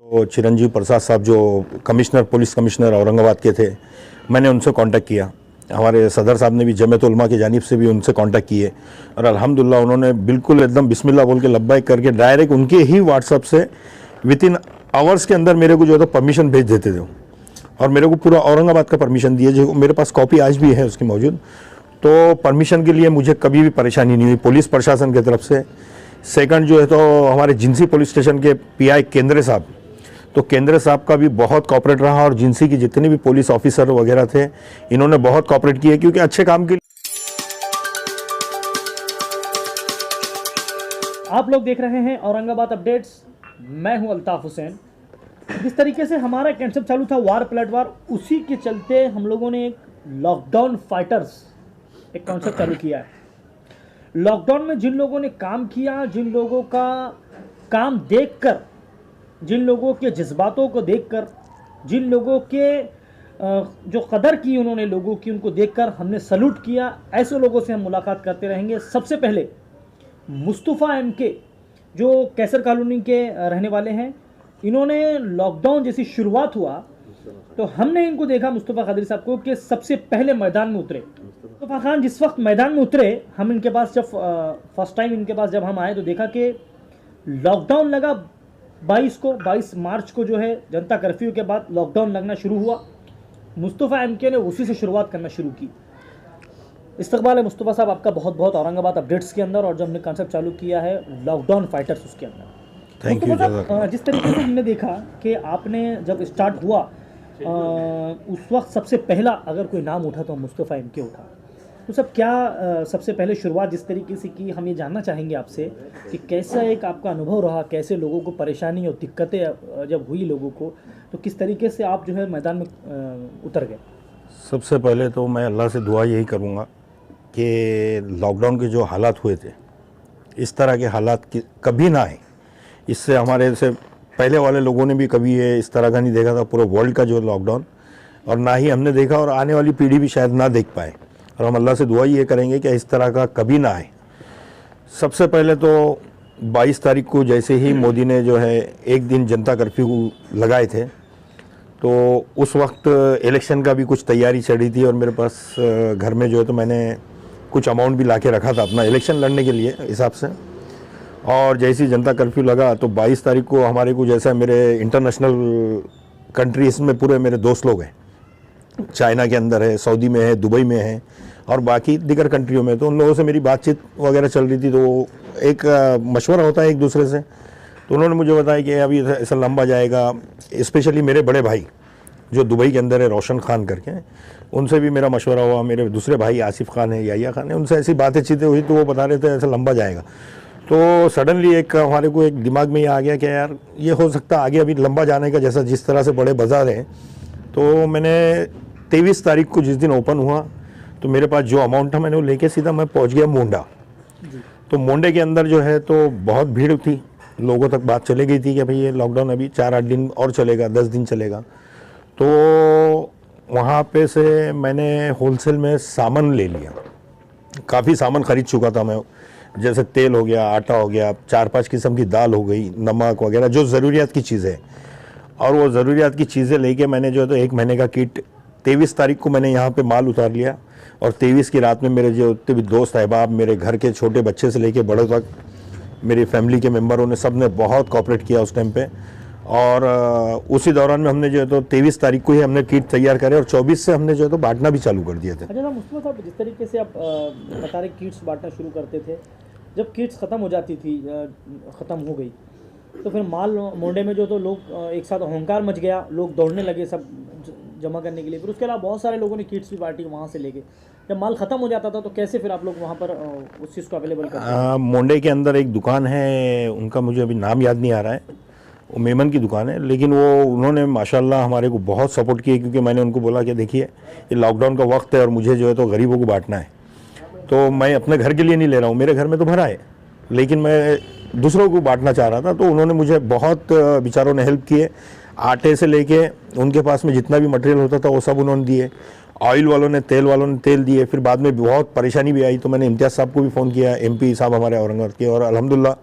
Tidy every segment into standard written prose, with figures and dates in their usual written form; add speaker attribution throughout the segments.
Speaker 1: तो चिरंजीव प्रसाद साहब जो कमिश्नर पुलिस कमिश्नर औरंगाबाद के थे, मैंने उनसे कांटेक्ट किया। हमारे सदर साहब ने भी जमीयत उलमा की जानिब से भी उनसे कांटेक्ट किए और अल्हम्दुलिल्लाह उन्होंने बिल्कुल एकदम बिस्मिल्लाह बोल के लब्बाइक करके डायरेक्ट उनके ही व्हाट्सअप से विद इन आवर्स के अंदर मेरे को जो है तो परमिशन भेज देते थे और मेरे को पूरा औरंगाबाद का परमिशन दिए, जो मेरे पास कॉपी आज भी है उसकी मौजूद। तो परमिशन के लिए मुझे कभी भी परेशानी नहीं हुई पुलिस प्रशासन की तरफ से। सेकंड जो है तो हमारे जिंसी पुलिस स्टेशन के पीआई केंद्रे साहब, तो केंद्र साहब का भी बहुत कॉपरेट रहा और जिंसी की जितने भी पुलिस ऑफिसर वगैरह थे इन्होंने बहुत कॉपरेट किया क्योंकि अच्छे काम के लिए।
Speaker 2: आप लोग देख रहे हैं औरंगाबाद अपडेट्स। मैं हूं अल्ताफ हुसैन। जिस तरीके से हमारा कंसेप्ट चालू था वार पलटवार, उसी के चलते हम लोगों ने एक लॉकडाउन फाइटर्स एक कॉन्सेप्ट चालू किया है। लॉकडाउन में जिन लोगों ने काम किया, जिन लोगों का काम देखकर, जिन लोगों के जज्बातों को देखकर, जिन लोगों के जो कदर की उन्होंने लोगों की, उनको देखकर हमने सल्यूट किया। ऐसे लोगों से हम मुलाकात करते रहेंगे। सबसे पहले मुस्तफ़ा एमके जो कैसर कॉलोनी के रहने वाले हैं, इन्होंने लॉकडाउन जैसी शुरुआत हुआ तो हमने इनको देखा, मुस्तफ़ा खादरी साहब को, कि सबसे पहले मैदान में उतरे। मुस्तफ़ा खान जिस वक्त मैदान में उतरे, हम इनके पास जब फर्स्ट टाइम इनके पास जब हम आए तो देखा कि लॉकडाउन लगा 22 मार्च को जो है जनता कर्फ्यू के बाद लॉकडाउन लगना शुरू हुआ। मुस्तफ़ा एमके ने उसी से शुरुआत करना शुरू की। इस्तकबाल है मुस्तफ़ा साहब आपका बहुत बहुत औरंगाबाद अपडेट्स के अंदर, और जो हमने कॉन्सेप्ट चालू किया है लॉकडाउन फाइटर्स उसके अंदर।
Speaker 1: Thank you.
Speaker 2: जिस तरीके से हमने देखा कि आपने जब स्टार्ट हुआ उस वक्त सबसे पहला अगर कोई नाम उठा तो मुस्तफ़ा एमके उठा। तो सब क्या सबसे पहले शुरुआत जिस तरीके से की, हम ये जानना चाहेंगे आपसे कि कैसा एक आपका अनुभव रहा, कैसे लोगों को परेशानी और दिक्कतें जब हुई लोगों को, तो किस तरीके से आप जो है मैदान में उतर गए।
Speaker 1: सबसे पहले तो मैं अल्लाह से दुआ यही करूँगा कि लॉकडाउन के जो हालात हुए थे, इस तरह के हालात कभी ना आए। इससे हमारे से पहले वाले लोगों ने भी कभी ये इस तरह का नहीं देखा था, पूरे वर्ल्ड का जो लॉकडाउन, और ना ही हमने देखा और आने वाली पीढ़ी भी शायद ना देख पाए। और हम अल्लाह से दुआ ये करेंगे कि इस तरह का कभी ना आए। सबसे पहले तो 22 तारीख को जैसे ही मोदी ने जो है एक दिन जनता कर्फ्यू लगाए थे, तो उस वक्त इलेक्शन का भी कुछ तैयारी चढ़ी थी और मेरे पास घर में जो है तो मैंने कुछ अमाउंट भी ला के रखा था अपना इलेक्शन लड़ने के लिए हिसाब से। और जैसे ही जनता कर्फ्यू लगा तो 22 तारीख को हमारे को, जैसा मेरे इंटरनेशनल कंट्रीज में पूरे मेरे दोस्त लोग हैं, चाइना के अंदर है, सऊदी में है, दुबई में है और बाकी दिगर कंट्रियों में, तो उन लोगों से मेरी बातचीत वगैरह चल रही थी। तो एक मशवरा होता है एक दूसरे से, तो उन्होंने मुझे बताया कि अभी ऐसा लंबा जाएगा। स्पेशली मेरे बड़े भाई जो दुबई के अंदर है, रोशन खान करके, उनसे भी मेरा मशवरा हुआ। मेरे दूसरे भाई आसिफ खान है, याया खान है, उनसे ऐसी बातें चीतें हुई तो वो बता रहे थे ऐसा लंबा जाएगा। तो सडनली एक हमारे को एक दिमाग में ये आ गया कि यार ये हो सकता है आगे अभी लंबा जाने का, जैसा जिस तरह से बड़े बाजार हैं। तो मैंने 23 तारीख को जिस दिन ओपन हुआ तो मेरे पास जो अमाउंट था मैंने वो लेके सीधा मैं पहुंच गया मोंडा। तो मोंडे के अंदर जो है तो बहुत भीड़ थी, लोगों तक बात चले गई थी कि भाई ये लॉकडाउन अभी 4-8 दिन और चलेगा, 10 दिन चलेगा। तो वहाँ पे से मैंने होलसेल में सामान ले लिया, काफ़ी सामान ख़रीद चुका था मैं, जैसे तेल हो गया, आटा हो गया, 4-5 किस्म की दाल हो गई, नमक वगैरह जो ज़रूरियात की चीज़ें। और वो ज़रूरियात की चीज़ें लेके मैंने जो है तो 1 महीने का किट 23 तारीख को मैंने यहाँ पे माल उतार लिया। और 23 की रात में मेरे जो उतने भी दोस्त अहबाब, मेरे घर के छोटे बच्चे से लेके बड़े तक, मेरी फैमिली के मेम्बरों ने, सब ने बहुत कॉपरेट किया उस टाइम पे। और उसी दौरान में हमने जो है तो 23 तारीख को ही हमने किट तैयार करे और 24 से हमने जो है तो बांटना भी चालू कर दिए थे।
Speaker 2: अच्छा मुस्तफा साहब, जिस तरीके से आप बता रहे किट्स बांटना शुरू करते थे, जब किट्स ख़त्म हो जाती थी, ख़त्म हो गई, तो फिर माल मोंडे में जो तो लोग एक साथ होंकार मच गया, लोग दौड़ने लगे सब जमा करने के लिए। फिर उसके अलावा बहुत सारे लोगों ने किट्स भी बांटी वहाँ से लेके। जब माल ख़त्म हो जाता था तो कैसे फिर आप लोग वहाँ पर उस चीज़ को अवेलेबल करते?
Speaker 1: मोंडे के अंदर एक दुकान है, उनका मुझे अभी नाम याद नहीं आ रहा है, वो मेमन की दुकान है, लेकिन वो उन्होंने माशाल्लाह हमारे को बहुत सपोर्ट किया क्योंकि मैंने उनको बोला कि देखिए ये लॉकडाउन का वक्त है और मुझे जो है तो गरीबों को बांटना है। तो मैं अपने घर के लिए नहीं ले रहा हूँ, मेरे घर में तो भरा है, लेकिन मैं दूसरों को बांटना चाह रहा था। तो उन्होंने मुझे बहुत बेचारों ने हेल्प किए, आटे से लेके उनके पास में जितना भी मटेरियल होता था वो सब उन्होंने दिए। ऑयल वालों ने, तेल वालों ने तेल दिए। फिर बाद में बहुत परेशानी भी आई तो मैंने इम्तियाज़ साहब को भी फ़ोन किया, MP साहब हमारे औरंगाबाद के, और अल्हम्दुलिल्लाह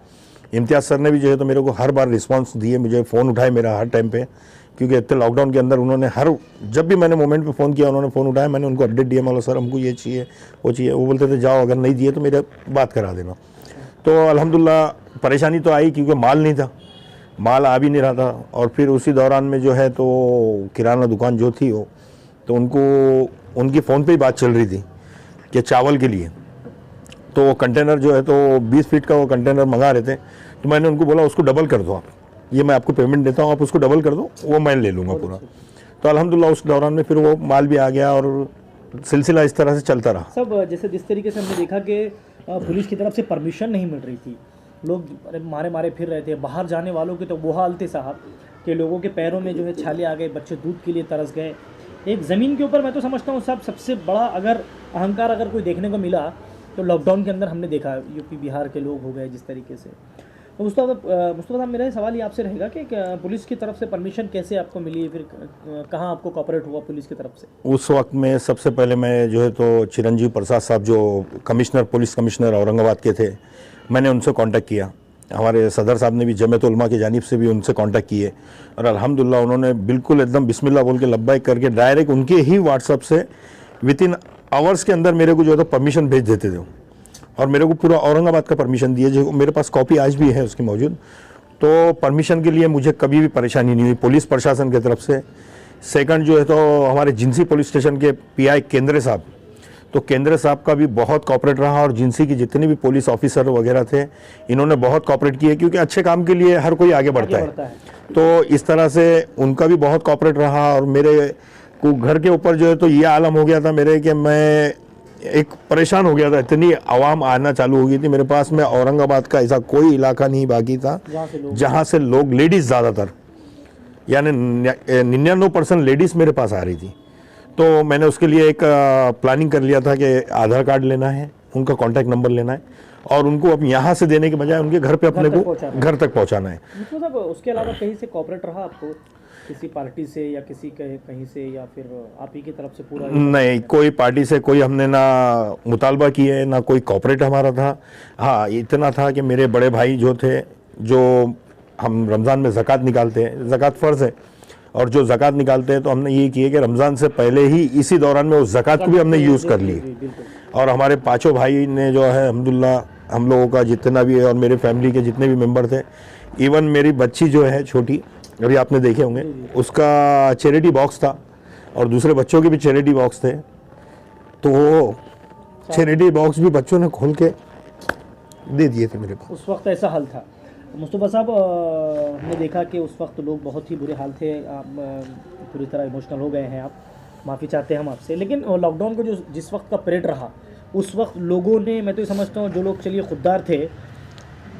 Speaker 1: इम्तियाज़ सर ने भी जो है तो मेरे को हर बार रिस्पांस दिए, मुझे फ़ोन उठाए मेरा हर टाइम पे, क्योंकि इतने लॉकडाउन के अंदर उन्होंने जब भी मैंने मोमेंट पे फ़ोन किया उन्होंने फ़ोन उठाया, मैंने उनको अपडेट दिया, मतलब सर हमको ये चाहिए वो चाहिए, वो बोलते थे जाओ अगर नहीं दिए तो मेरे बात करा देना। तो अल्हम्दुलिल्लाह परेशानी तो आई क्योंकि माल नहीं था, माल आ भी नहीं रहा था। और फिर उसी दौरान में जो है तो किराना दुकान जो थी वो, तो उनकी फ़ोन पे ही बात चल रही थी कि चावल के लिए, तो वो कंटेनर जो है तो 20 फीट का वो कंटेनर मंगा रहे थे। तो मैंने उनको बोला उसको डबल कर दो आप, ये मैं आपको पेमेंट देता हूँ, आप उसको डबल कर दो, वो मैं ले लूँगा पूरा। तो अल्हम्दुलिल्लाह उस दौरान में फिर वो माल भी आ गया और सिलसिला इस तरह से चलता रहा।
Speaker 2: सब जैसे जिस तरीके से हमने देखा कि पुलिस की तरफ से परमिशन नहीं मिल रही थी, लोग मारे मारे फिर रहे थे, बाहर जाने वालों के तो वो हाल थे साहब कि लोगों के पैरों में जो है छाले आ गए, बच्चे दूध के लिए तरस गए। एक ज़मीन के ऊपर मैं तो समझता हूँ साहब सबसे बड़ा अगर अहंकार अगर कोई देखने को मिला तो लॉकडाउन के अंदर हमने देखा, यूपी बिहार के लोग हो गए जिस तरीके से। तो मुस्तफ़ा साहब मेरा सवाल ये आपसे रहेगा कि पुलिस की तरफ से परमिशन कैसे आपको मिली, फिर कहाँ आपको कॉपरेट हुआ पुलिस की तरफ से?
Speaker 1: उस वक्त में सबसे पहले मैं जो है तो चिरंजीव प्रसाद साहब जो पुलिस कमिश्नर औरंगाबाद के थे, मैंने उनसे कांटेक्ट किया। हमारे सदर साहब ने भी जमीयत उलमा की जानिब से भी उनसे कांटेक्ट किए और अल्हम्दुलिल्लाह उन्होंने बिल्कुल एकदम बिस्मिल्लाह बोल के लब्बाइक करके डायरेक्ट उनके ही व्हाट्सएप से वितिन आवर्स के अंदर मेरे को जो है तो परमिशन भेज देते थे और मेरे को पूरा औरंगाबाद का परमिशन दिए, जो मेरे पास कॉपी आज भी है उसकी मौजूद। तो परमिशन के लिए मुझे कभी भी परेशानी नहीं हुई पुलिस प्रशासन की तरफ से। सेकंड जो है तो हमारे जिंसी पुलिस स्टेशन के पीआई केंद्रे साहब, तो केंद्र साहब का भी बहुत कॉपरेट रहा और जिंसी की जितने भी पुलिस ऑफिसर वगैरह थे इन्होंने बहुत कॉपरेट किए, क्योंकि अच्छे काम के लिए हर कोई आगे बढ़ता है। तो इस तरह से उनका भी बहुत कॉपरेट रहा और मेरे को घर के ऊपर जो है तो ये आलम हो गया था मेरे कि मैं एक परेशान हो गया था, इतनी आवाम आना चालू हो गई थी मेरे पास में। औरंगाबाद का ऐसा कोई इलाका नहीं बाकी था जहाँ से लोग लेडीज़ ज़्यादातर, यानी 99% लेडीज़ मेरे पास आ रही थी। तो मैंने उसके लिए एक प्लानिंग कर लिया था कि आधार कार्ड लेना है, उनका कॉन्टैक्ट नंबर लेना है और उनको अब यहाँ से देने के बजाय उनके घर पे अपने को घर तक पहुँचाना है।
Speaker 2: मतलब उसके अलावा कहीं से कॉपरेट रहा आपको, किसी पार्टी से या किसी कहीं से, या फिर आप ही की तरफ से पूरा?
Speaker 1: नहीं, कोई पार्टी से कोई हमने ना मुतालबा किया है ना कोई कॉपरेट हमारा था। हाँ, इतना था कि मेरे बड़े भाई जो थे, जो हम रमज़ान में ज़कात निकालते हैं, ज़कात फ़र्ज़ है और जो ज़कात निकालते हैं तो हमने ये किया कि रमज़ान से पहले ही इसी दौरान में उस ज़कात को भी हमने यूज़ कर ली। और हमारे पाँचों भाई ने जो है अल्हम्दुलिल्लाह हम लोगों का जितना भी है और मेरे फैमिली के जितने भी मेंबर थे, इवन मेरी बच्ची जो है छोटी, अभी आपने देखे होंगे, उसका चैरिटी बॉक्स था और दूसरे बच्चों के भी चैरिटी बॉक्स थे। तो वो चैरिटी बॉक्स भी बच्चों ने खोल के दे दिए थे मेरे पास।
Speaker 2: उस वक्त ऐसा हाल था मुस्तफ़ा साहब। हमने देखा कि उस वक्त लोग बहुत ही बुरे हाल थे, आप पूरी तरह इमोशनल हो गए हैं, आप माफ़ी चाहते हैं हम आपसे। लेकिन लॉकडाउन को जिस वक्त का पीरियड रहा उस वक्त लोगों ने, मैं तो समझता हूँ जो लोग चलिए खुददार थे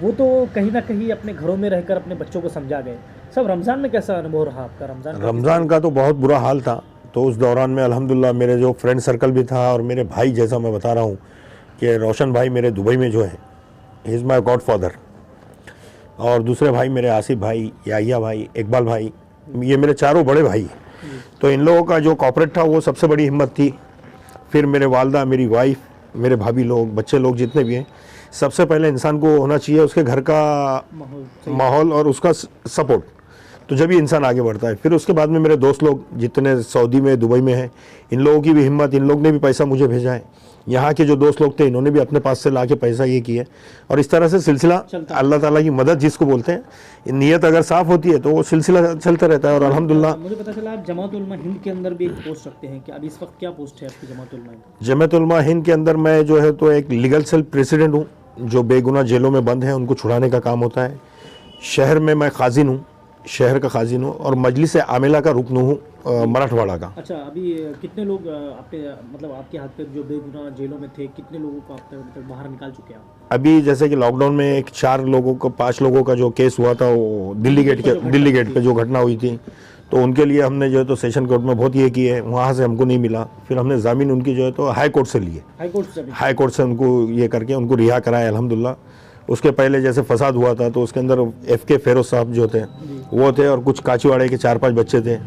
Speaker 2: वो तो कहीं ना कहीं अपने घरों में रहकर अपने बच्चों को समझा गए। सब रमज़ान में कैसा अनुभव रहा आपका? रमज़ान
Speaker 1: का तो बहुत बुरा हाल था। तो उस दौरान में अल्हम्दुलिल्लाह मेरे जो फ्रेंड सर्कल भी था और मेरे भाई, जैसा मैं बता रहा हूँ कि रोशन भाई मेरे दुबई में जो है, he is my God father, और दूसरे भाई मेरे आसिफ भाई, याहिया भाई, इकबाल भाई, ये मेरे चारों बड़े भाई। तो इन लोगों का जो कॉपरेट था वो सबसे बड़ी हिम्मत थी। फिर मेरे वालदा, मेरी वाइफ, मेरे भाभी लोग, बच्चे लोग जितने भी हैं, सबसे पहले इंसान को होना चाहिए उसके घर का माहौल और उसका सपोर्ट, तो जब भी इंसान आगे बढ़ता है। फिर उसके बाद में मेरे दोस्त लोग जितने सऊदी में, दुबई में हैं, इन लोगों की भी हिम्मत, इन लोग ने भी पैसा मुझे भेजा है। यहाँ के जो दोस्त लोग थे इन्होंने भी अपने पास से ला के पैसा ये किया और इस तरह से सिलसिला, अल्लाह ताला की मदद जिसको बोलते हैं, नीयत अगर साफ़ होती है तो वो सिलसिला चलता रहता है। और अल्हम्दुलिल्लाह
Speaker 2: मुझे पता चला आप जमात उलमा हिंद के अंदर भी एक पोस्ट रखते हैं, कि अब इस वक्त क्या पोस्ट है आपकी जमात उलमा हिंद?
Speaker 1: जमात उलमा हिंद के अंदर मैं जो है तो एक लीगल सेल प्रेसिडेंट हूँ। जो बेगुनाह जेलों में बंद हैं उनको छुड़ाने का काम होता है। शहर में मैं खाजिन हूँ, शहर का खाजिन हूँ और मजलिस आमिला का रुकन हूँ मराठवाड़ा का।
Speaker 2: अच्छा, अभी कितने लोग आपके, मतलब आपके हाथ पे जो बेगुनाह जेलों में थे, कितने लोगों को आप मतलब बाहर निकाल चुके हैं?
Speaker 1: अभी जैसे कि लॉकडाउन में एक 5 लोगों का जो केस हुआ था, वो दिल्ली गेट पे जो घटना हुई थी, तो उनके लिए हमने जो है तो सेशन कोर्ट में बहुत ये किए, वहाँ से हमको नहीं मिला। फिर हमने ज़मीन उनकी जो है तो हाई कोर्ट से लिए, हाई कोर्ट से उनको ये करके उनको रिहा कराया अल्हम्दुलिल्लाह। उसके पहले जैसे फसाद हुआ था तो उसके अंदर FK फेरोज साहब जो थे वो थे और कुछ काचीवाड़े के 4-5 बच्चे थे,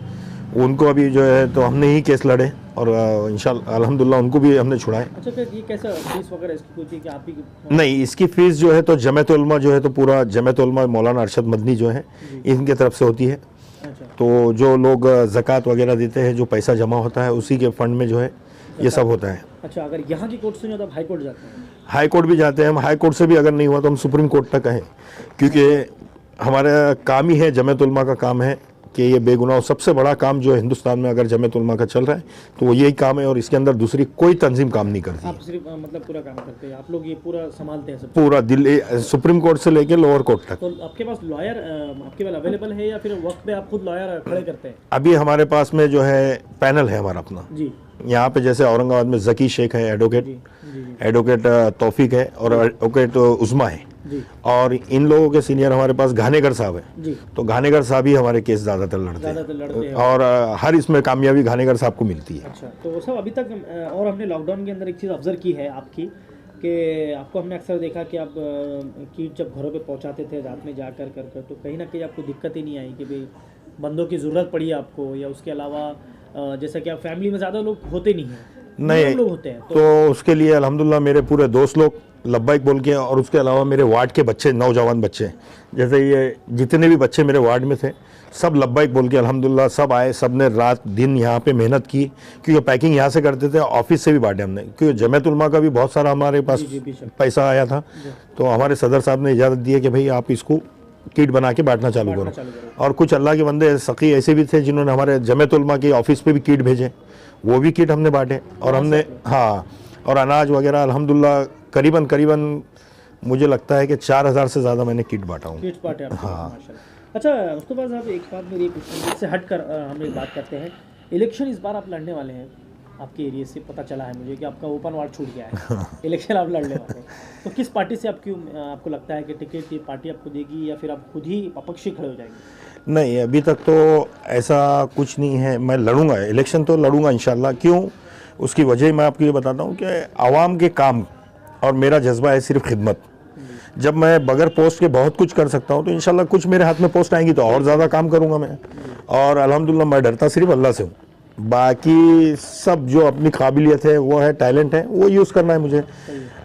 Speaker 1: उनको अभी जो है तो हमने ही केस लड़े और इंशाल्लाह अल्हम्दुलिल्लाह उनको भी हमने छुड़ाए।
Speaker 2: अच्छा, फिर ये कैसा फीस वगैरह इसकी कुछ है कि आप ही
Speaker 1: नहीं, इसकी फ़ीस जो है तो जमात उलमा जो है तो पूरा जमात उलमा मौलाना अरशद मदनी जो है इनके तरफ से होती है।
Speaker 2: अच्छा
Speaker 1: तो जो लोग ज़कात वगैरह देते हैं, जो पैसा जमा होता है उसी के फंड में जो है ये सब होता है।
Speaker 2: अच्छा, अगर यहाँ की कोर्ट से नहीं होता आप हाई कोर्ट जाते हैं?
Speaker 1: हाई कोर्ट भी जाते हैं हम, हाई कोर्ट से भी अगर नहीं हुआ तो हम सुप्रीम कोर्ट तक हैं, क्योंकि हमारा काम ही है, जमात उलमा का काम है कि ये बेगुनाह, सबसे बड़ा काम जो है हिंदुस्तान में अगर जमात उलमा का चल रहा है तो वो यही काम है और इसके अंदर दूसरी कोई तंजीम काम नहीं करती।
Speaker 2: आप सिर्फ मतलब पूरा काम करते हैं, आप लोग ये पूरा संभालते हैं सब?
Speaker 1: पूरा दिल्ली सुप्रीम कोर्ट से लेके लोअर कोर्ट तक।
Speaker 2: तो आपके पास लॉयर आपके पास अवेलेबल है या फिर वक्त पे आप खुद लॉयर खड़े करते हैं?
Speaker 1: अभी हमारे पास में जो है पैनल है हमारा अपना।
Speaker 2: जी
Speaker 1: यहाँ पे जैसे औरंगाबाद में जकी शेख है एडवोकेट,
Speaker 2: जी जी
Speaker 1: एडवोकेट तौफीक है और एडवोकेट उस्मा है,
Speaker 2: जी
Speaker 1: और इन लोगों के सीनियर हमारे पास घानेकर साहब है।
Speaker 2: जी।
Speaker 1: तो घानेकर साहब ही हमारे केस ज़्यादातर लड़ते
Speaker 2: लड़ते
Speaker 1: हैं और हर इसमें कामयाबी घानेकर साहब को मिलती है।
Speaker 2: अच्छा, तो सब अभी तक और हमने लॉकडाउन के अंदर एक चीज़ ऑब्जर्व की है आपकी कि आपको हमने अक्सर देखा कि आप किट जब घरों पे पहुंचाते थे रात में जाकर कर तो कहीं ना कहीं आपको दिक्कत ही नहीं आई कि भाई बंदों की ज़रूरत पड़ी आपको, या उसके अलावा जैसा कि आप फैमिली में ज़्यादा लोग होते नहीं हैं,
Speaker 1: नहीं
Speaker 2: लोग होते हैं
Speaker 1: तो उसके लिए अल्हम्दुलिल्लाह मेरे पूरे दोस्त लोग लब्बाइक बोल के, और उसके अलावा मेरे वार्ड के बच्चे, नौजवान बच्चे, जैसे ये जितने भी बच्चे मेरे वार्ड में थे सब लब्बाइक बोल के अल्हम्दुलिल्लाह सब आए, सब ने रात दिन यहाँ पे मेहनत की, क्योंकि पैकिंग यहाँ से करते थे, ऑफिस से भी बांटे हमने, क्योंकि जमात उलमा का भी बहुत सारा हमारे पास पैसा आया था। तो हमारे सदर साहब ने इजाज़त दी है कि भाई आप इसको किट बना के बांटना चालू करो। और कुछ अल्लाह के बंदे सकी ऐसे भी थे जिन्होंने हमारे जमात उलमा की ऑफिस पे भी किट भेजे, वो भी किट हमने बांटे। और हमने हाँ, और अनाज वगैरह अल्हम्दुलिल्लाह करीबन मुझे लगता है कि 4000 से ज़्यादा मैंने किट बांटा हूँ।
Speaker 2: किट बांटे आपने? हाँ। अच्छा, उसके बाद आप एक बात मेरी क्वेश्चन से हट कर हम एक बात करते हैं, इलेक्शन इस बार आप लड़ने वाले हैं, आपके एरिया से पता चला है मुझे कि आपका ओपन वार्ड छूट गया है, इलेक्शन आप लड़ने वाले हैं, तो किस पार्टी से आपको लगता है कि टिकट ये पार्टी आपको देगी या फिर आप खुद ही अपक्ष खड़े हो जाएंगे?
Speaker 1: नहीं, अभी तक तो ऐसा कुछ नहीं है। मैं लड़ूंगा, इलेक्शन तो लड़ूंगा इंशाल्लाह। क्यों? उसकी वजह मैं आपको ये बताता हूँ कि आवाम के काम, और मेरा जज्बा है सिर्फ खिदमत। जब मैं बगैर पोस्ट के बहुत कुछ कर सकता हूँ तो इंशाल्लाह कुछ मेरे हाथ में पोस्ट आएंगी तो और ज़्यादा काम करूँगा मैं। और अल्हम्दुलिल्लाह मैं डरता सिर्फ अल्लाह से हूँ, बाकी सब जो अपनी काबिलियत है वो है, टैलेंट है, वो यूज़ करना है मुझे।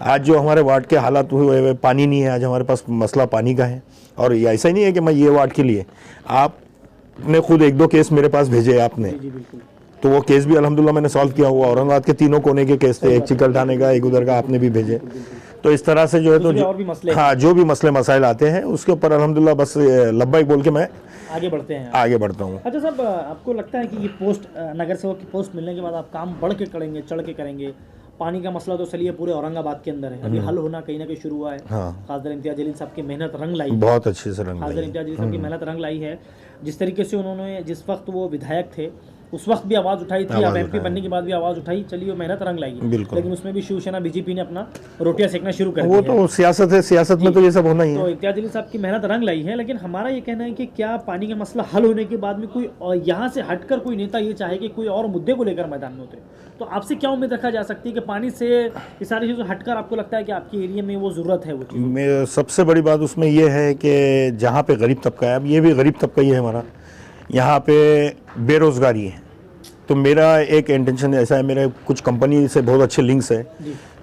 Speaker 1: आज जो हमारे वार्ड के हालात हुए, पानी नहीं है, आज हमारे पास मसला पानी का है। और ये ऐसा ही नहीं है कि मैं ये वार्ड के लिए, आपने खुद 1-2 केस मेरे पास भेजे आपने, तो वो केस भी अल्हम्दुलिल्लाह मैंने सॉल्व किया हुआ। औरंगाबाद के 3 कोने के केस थे, एक चिकल ठाने का, एक उधर का, आपने भी भेजे। तो इस तरह से जो है तो
Speaker 2: और भी मसले,
Speaker 1: हाँ, जो भी मसले मसाइल आते हैं उसके ऊपर अल्हम्दुलिल्लाह बस लब्बाइक बोल के मैं
Speaker 2: आगे बढ़ता हूँ। अच्छा साहब, आपको लगता है कि ये पोस्ट, नगर सेवक की पोस्ट मिलने के बाद आप काम बढ़ के करेंगे, चढ़ के करेंगे? पानी का मसला तो चलिए पूरे औरंगाबाद के अंदर है, अभी हल होना कहीं ना कहीं शुरू हुआ है। खासदार इम्तियाज जलील साहब की मेहनत रंग लाई, बहुत
Speaker 1: अच्छे से रंग
Speaker 2: खासदार इम्तियाज जलील साहब की मेहनत रंग लाई है। जिस तरीके से उन्होंने, जिस वक्त वो विधायक थे उस वक्त भी आवाज़ उठाई थी, अब एमपी बनने के बाद भी आवाज़ उठाई, चलिए वो मेहनत रंग लाई, लेकिन उसमें भी शिवसेना बीजेपी ने अपना रोटियां सेकना शुरू कर दिया।
Speaker 1: वो तो सियासत है, सियासत में तो ये सब होना ही है।
Speaker 2: तो इम्तियाज जलील साहब की मेहनत रंग लाई है, लेकिन हमारा ये कहना है कि क्या पानी का मसला हल होने के बाद में कोई यहाँ से हटकर कोई नेता ये चाहे कि कोई और मुद्दे को लेकर मैदान में उतरे, तो आपसे क्या उम्मीद रखा जा सकती है कि पानी से ये सारी चीज़ें हटकर आपको लगता है कि आपके एरिया में वो ज़रूरत है? वो
Speaker 1: सबसे बड़ी बात उसमें ये है कि जहाँ पे गरीब तबका है, अब ये भी गरीब तबका ही है हमारा, यहाँ पे बेरोज़गारी है। तो मेरा एक इंटेंशन ऐसा है, मेरे कुछ कंपनी से बहुत अच्छे लिंक्स है,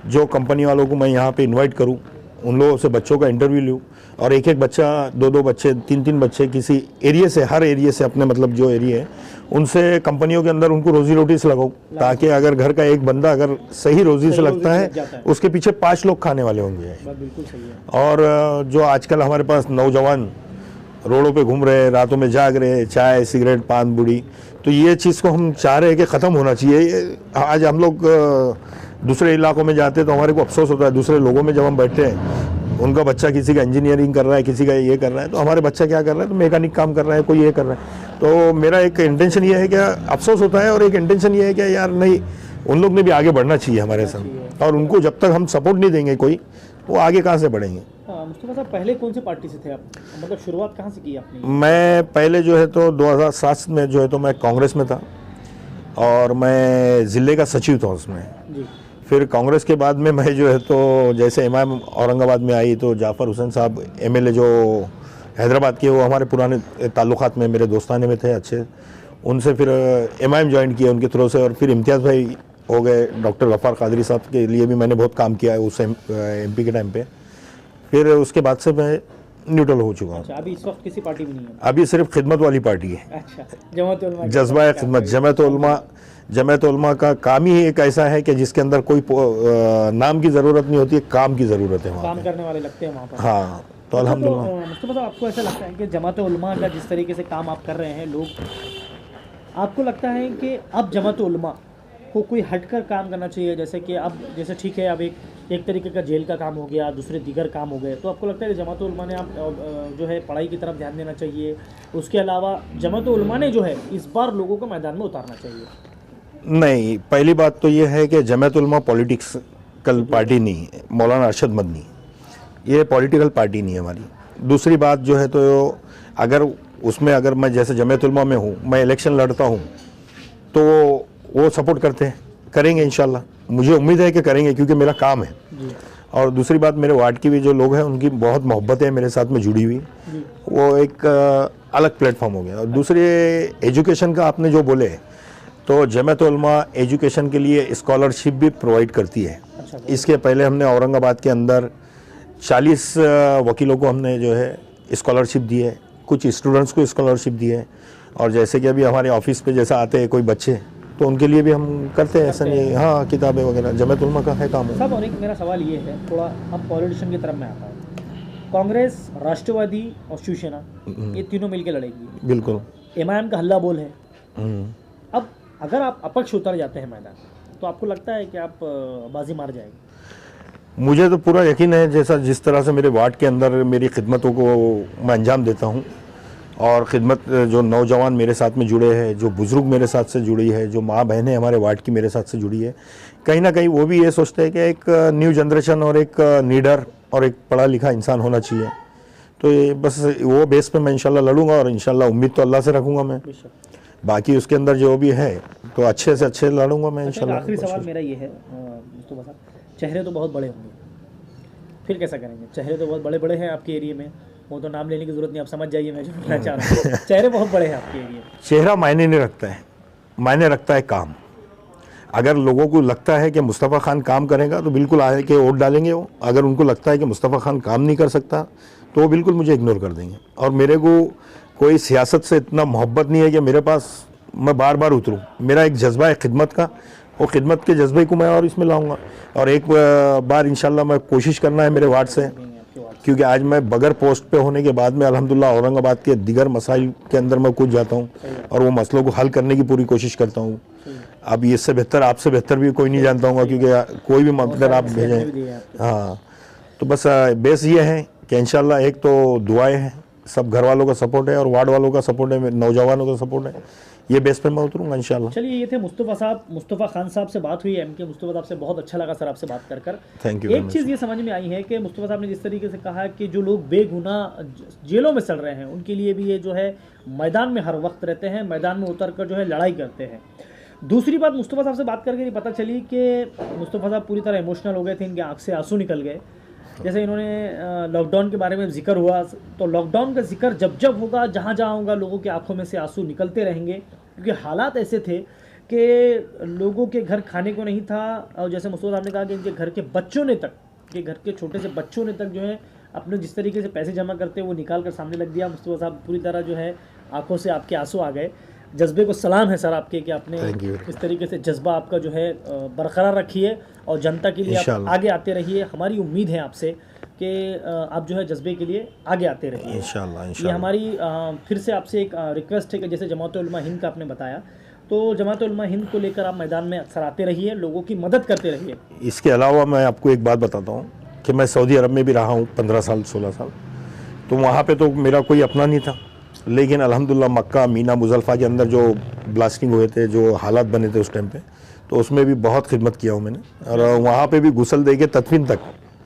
Speaker 1: जो कंपनी वालों को मैं यहाँ पे इनवाइट करूँ, उन लोगों से बच्चों का इंटरव्यू लूँ, और एक बच्चा, 2 बच्चे, 3 बच्चे किसी एरिया से, हर एरिया से अपने मतलब जो एरिया है उनसे कंपनियों के अंदर उनको रोजी रोटी से लगाऊँ, ताकि अगर घर का एक बंदा अगर सही रोजी से लगता है उसके पीछे 5 लोग खाने वाले होंगे। और जो आजकल हमारे पास नौजवान रोडों पे घूम रहे, रातों में जाग रहे, चाय सिगरेट पान बुड़ी, तो ये चीज़ को हम चाह रहे हैं कि ख़त्म होना चाहिए। आज हम लोग दूसरे इलाकों में जाते हैं तो हमारे को अफसोस होता है, दूसरे लोगों में जब हम बैठते हैं, उनका बच्चा किसी का इंजीनियरिंग कर रहा है, किसी का ये कर रहा है, तो हमारे बच्चा क्या कर रहा है, तो मैकेनिक काम कर रहा है, कोई ये कर रहा है। तो मेरा एक इंटेंशन ये है कि अफसोस होता है, और एक इंटेंशन ये है कि यार नहीं, उन लोग ने भी आगे बढ़ना चाहिए हमारे साथ, और उनको जब तक हम सपोर्ट नहीं देंगे कोई, वो आगे कहाँ से बढ़ेंगे।
Speaker 2: मुस्तफा साहब, पहले कौन सी पार्टी से थे आप, मतलब शुरुआत कहाँ से की आपने?
Speaker 1: मैं पहले जो है तो 2007 में जो है तो मैं कांग्रेस में था, और मैं ज़िले का सचिव था उसमें जी। फिर कांग्रेस के बाद में मैं जो है तो जैसे इमाम औरंगाबाद में आई तो जाफ़र हुसैन साहब MLA जो हैदराबाद के, वो हमारे पुराने ताल्लुकात में मेरे दोस्ताने में थे अच्छे, उनसे फिर एमआईएम ज्वाइन किया उनके थ्रू से, और फिर इम्तियाज़ भाई हो गए, डॉक्टर गफ़ार कादरी साहब के लिए भी मैंने बहुत काम किया है उस एमपी के टाइम पे। फिर उसके बाद से मैं न्यूट्रल हो चुका हूँ।
Speaker 2: अच्छा, अभी इस वक्त किसी पार्टी में नहीं है?
Speaker 1: अभी सिर्फ खिदमत वाली पार्टी है।
Speaker 2: अच्छा,
Speaker 1: जज्बा खिदमत, जमात उलमा का काम ही एक ऐसा है कि जिसके अंदर कोई नाम की ज़रूरत नहीं होती है, काम की ज़रूरत है वहाँ
Speaker 2: काम
Speaker 1: पे।
Speaker 2: करने वाले लगते हैं वहाँ पर।
Speaker 1: हाँ, तो अल्हम्दुलिल्लाह।
Speaker 2: मुस्तफा साहब, आपको ऐसा लगता है कि जमात उलमा का जिस तरीके से काम आप कर रहे हैं, लोग, आपको लगता है कि अब जमात उलमा को कोई हटकर काम करना चाहिए? जैसे कि अब, जैसे ठीक है, अब एक तरीके का जेल का काम हो गया, दूसरे दीगर काम हो गए, तो आपको लगता है कि जमात उलमा ने आप जो है पढ़ाई की तरफ ध्यान देना चाहिए? उसके अलावा जमात उलमा ने जो है इस बार लोगों को मैदान में उतारना चाहिए?
Speaker 1: नहीं, पहली बात तो ये है कि जमात उलमा पॉलिटिक्स कल पार्टी नहीं है, मौलाना अरशद मदनी ये पॉलिटिकल पार्टी नहीं है हमारी। दूसरी बात जो है, तो अगर मैं जैसे जमात उलमा में हूँ, मैं इलेक्शन लड़ता हूँ, तो वो सपोर्ट करते हैं, करेंगे इंशाल्लाह, मुझे उम्मीद है कि करेंगे क्योंकि मेरा काम है। और दूसरी बात, मेरे वार्ड के भी जो लोग हैं उनकी बहुत मोहब्बत है मेरे साथ में जुड़ी हुई, वो एक अलग प्लेटफॉर्म हो गया। और दूसरे एजुकेशन का आपने जो बोले, तो जमात उलमा एजुकेशन के लिए स्कॉलरशिप भी प्रोवाइड करती है। इसके पहले हमने औरंगाबाद के अंदर 40 वकीलों को हमने जो है स्कॉलरशिप दी है, कुछ स्टूडेंट्स को स्कॉलरशिप दी है। और जैसे कि अभी हमारे ऑफिस पे जैसा आते हैं कोई बच्चे, तो उनके लिए भी हम करते हैं, ऐसा नहीं। हाँ, किताबें वगैरह जमात उलमा का है काम।
Speaker 2: सब। और एक मेरा सवाल ये है, थोड़ा अब पॉलिटिशियन की तरफ मैं आता हूँ। कांग्रेस, राष्ट्रवादी और शिवसेना, ये तीनों मिलकर लड़ेगी।
Speaker 1: बिल्कुल।
Speaker 2: एमआईएम का हल्ला बोल है। अब अगर आप अपक्ष उतर जाते हैं मैदान, तो आपको लगता है कि आप बाजी मार जाएंगे?
Speaker 1: मुझे तो पूरा यकीन है, जिस तरह से मेरे वार्ड के अंदर मेरी खिदमतों को मैं अंजाम देता हूँ, और ख़िदमत जो नौजवान मेरे साथ में जुड़े हैं, जो बुज़ुर्ग मेरे साथ से जुड़ी है, जो माँ बहनें हमारे वार्ड की मेरे साथ से जुड़ी है, कहीं ना कहीं वो भी ये सोचते हैं कि एक न्यू जनरेशन और एक लीडर और एक पढ़ा लिखा इंसान होना चाहिए। तो ये बस वो बेस पे मैं इंशाल्लाह लड़ूंगा, और इंशाल्लाह उम्मीद तो अल्लाह से रखूँगा मैं। बाकी उसके अंदर जो भी है तो अच्छे से अच्छे लड़ूंगा मैं इंशाल्लाह।
Speaker 2: आखिरी सवाल मेरा ये है मुस्तफा साहब, चेहरे तो बहुत बड़े होंगे, फिर कैसा करेंगे? चेहरे तो बहुत बड़े बड़े हैं आपके एरिया में, वो तो नाम लेने की जरूरत नहीं, आप समझ जाइए मैं जो कहना चाह रहा हूँ। चेहरे बहुत बड़े हैं आपके एरिया में।
Speaker 1: चेहरा मायने नहीं रखता है, मायने रखता है काम। अगर लोगों को लगता है कि मुस्तफ़ा खान काम करेगा तो बिल्कुल आके के वोट डालेंगे वो। अगर उनको लगता है कि मुस्तफ़ा खान काम नहीं कर सकता तो वो बिल्कुल मुझे इग्नोर कर देंगे। और मेरे को कोई सियासत से इतना मोहब्बत नहीं है कि मेरे पास मैं बार बार उतरूँ। मेरा एक जज्बा है खिदमत का, वो खिदमत के जज्बे को मैं और इसमें लाऊंगा। और एक बार इंशाल्लाह मैं कोशिश करना है मेरे वार्ड से, क्योंकि आज मैं बगैर पोस्ट पे होने के बाद में अल्हम्दुलिल्लाह औरंगाबाद के दिगर मसाइल के अंदर मैं कूद जाता हूँ और वो मसलों को हल करने की पूरी कोशिश करता हूँ। अब इससे बेहतर, आपसे बेहतर भी कोई नहीं जानता हूँ, क्योंकि कोई भी अगर आप भेजें। हाँ, तो बस बेस ये है कि इंशाल्लाह एक तो दुआएं हैं, सब घर वालों का सपोर्ट है और वार्ड वालों का सपोर्ट है, नौजवानों का सपोर्ट है, ये बेस पे मैं उतरूंगा इंशाल्लाह।
Speaker 2: चलिए, ये थे मुस्तफ़ा साहब, मुस्तफ़ा खान साहब से बात हुई एमके मुस्तफ़ा साहब से। बहुत अच्छा लगा सर आपसे बात कर।
Speaker 1: Thank you.
Speaker 2: एक चीज़ ये समझ में आई है कि मुस्तफ़ा साहब ने जिस तरीके से कहा कि जो लोग बेगुनाह जेलों में सड़ रहे हैं उनके लिए भी ये जो है मैदान में हर वक्त रहते हैं, मैदान में उतर कर जो है लड़ाई करते हैं। दूसरी बात, मुस्तफ़ा साहब से बात करके ये पता चली कि मुस्तफ़ा साहब पूरी तरह इमोशनल हो गए थे, इनके आँख से आंसू निकल गए। जैसे इन्होंने लॉकडाउन के बारे में जिक्र हुआ, तो लॉकडाउन का जिक्र जब जब होगा, जहाँ जहाँ होगा, लोगों की आंखों में से आंसू निकलते रहेंगे, क्योंकि हालात ऐसे थे कि लोगों के घर खाने को नहीं था। और जैसे मुस्तफा साहब ने कहा कि इनके घर के बच्चों ने तक, के घर के छोटे से बच्चों ने तक जो है अपने जिस तरीके से पैसे जमा करते वो निकाल कर सामने लग दिया। मुस्तफा साहब पूरी तरह जो है आंखों से आपके आंसू आ गए। जज्बे को सलाम है सर आपके कि आपने इस तरीके से जज्बा आपका जो है बरकरार रखिए और जनता के लिए आप आगे आते रहिए। हमारी उम्मीद है आपसे कि आप जो है जज्बे के लिए आगे आते रहिए इंशाल्लाह। ये हमारी फिर से आपसे एक रिक्वेस्ट है कि जैसे जमात उलमा हिंद का आपने बताया, तो जमात उलमा हिंद को लेकर आप मैदान में अक्सर आते रहिए, लोगों की मदद करते रहिए।
Speaker 1: इसके अलावा मैं आपको एक बात बताता हूँ कि मैं सऊदी अरब में भी रहा हूँ 15 साल 16 साल, तो वहाँ पे तो मेरा कोई अपना नहीं था, लेकिन अल्हम्दुलिल्लाह मक्का, मीना, मुज़ल्फ़ा के अंदर जो ब्लास्टिंग हुए थे, जो हालात बने थे उस टाइम पे, तो उसमें भी बहुत खिदमत किया हूँ मैंने। और वहाँ पे भी गुसल दे के तदफीन तक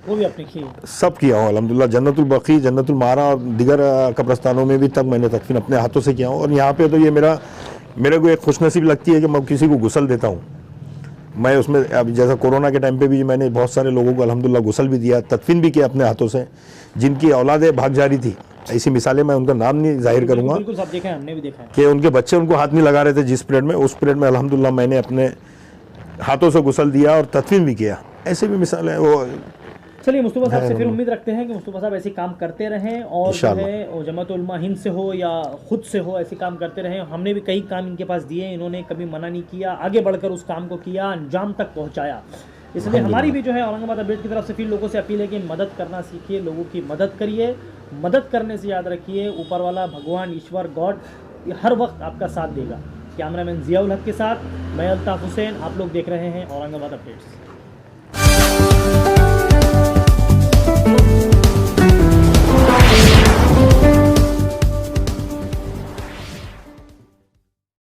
Speaker 2: वो भी आपने की, सब
Speaker 1: किया हूँ अल्हम्दुलिल्लाह। जन्नतुल बक़ी, जन्नतुल मारा और दिगर कब्रस्तानों में भी तक मैंने तदफीन अपने हाथों से किया हूँ। और यहाँ पे तो ये मेरे को एक खुशनसीब लगती है कि मैं किसी को गुसल देता हूँ। मैं उसमें अब जैसा कोरोना के टाइम पे भी मैंने बहुत सारे लोगों को अल्हम्दुलिल्लाह गुसल भी दिया, तदफीन भी किया अपने हाथों से, जिनकी औलादें भाग जा रही थी ऐसी मिसालें, मैं उनका नाम नहीं जाहिर करूँगा,
Speaker 2: बिल्कुल साहब, देखा है, हमने भी देखा है।
Speaker 1: कि उनके बच्चे उनको हाथ नहीं लगा रहे थे जिस पीरियड में, उस पीरियड में अल्हम्दुलिल्लाह मैंने अपने हाथों से गुसल दिया और तदफीन भी किया। ऐसे भी मिसाल है। वो
Speaker 2: चलिए मुस्तफ़ा साहब से फिर उम्मीद रखते हैं कि मुस्तफ़ा साहब ऐसे काम करते रहें और जो
Speaker 1: इंशाअल्लाह।
Speaker 2: है वो जमात उलमा हिंद से हो या खुद से हो, ऐसे काम करते रहें। हमने भी कई काम इनके पास दिए, इन्होंने कभी मना नहीं किया, आगे बढ़कर उस काम को किया, अंजाम तक पहुंचाया। इसलिए हमारी भी जो है औरंगाबाद अपडेट की तरफ से फिर लोगों से अपील है कि मदद करना सीखिए, लोगों की मदद करिए। मदद करने से याद रखिए, ऊपर वाला भगवान, ईश्वर, गॉड हर वक्त आपका साथ देगा। कैमरामैन जियाउल हक के साथ मैं अल्ताफ़ हुसैन, आप लोग देख रहे हैं औरंगाबाद अपडेट्स।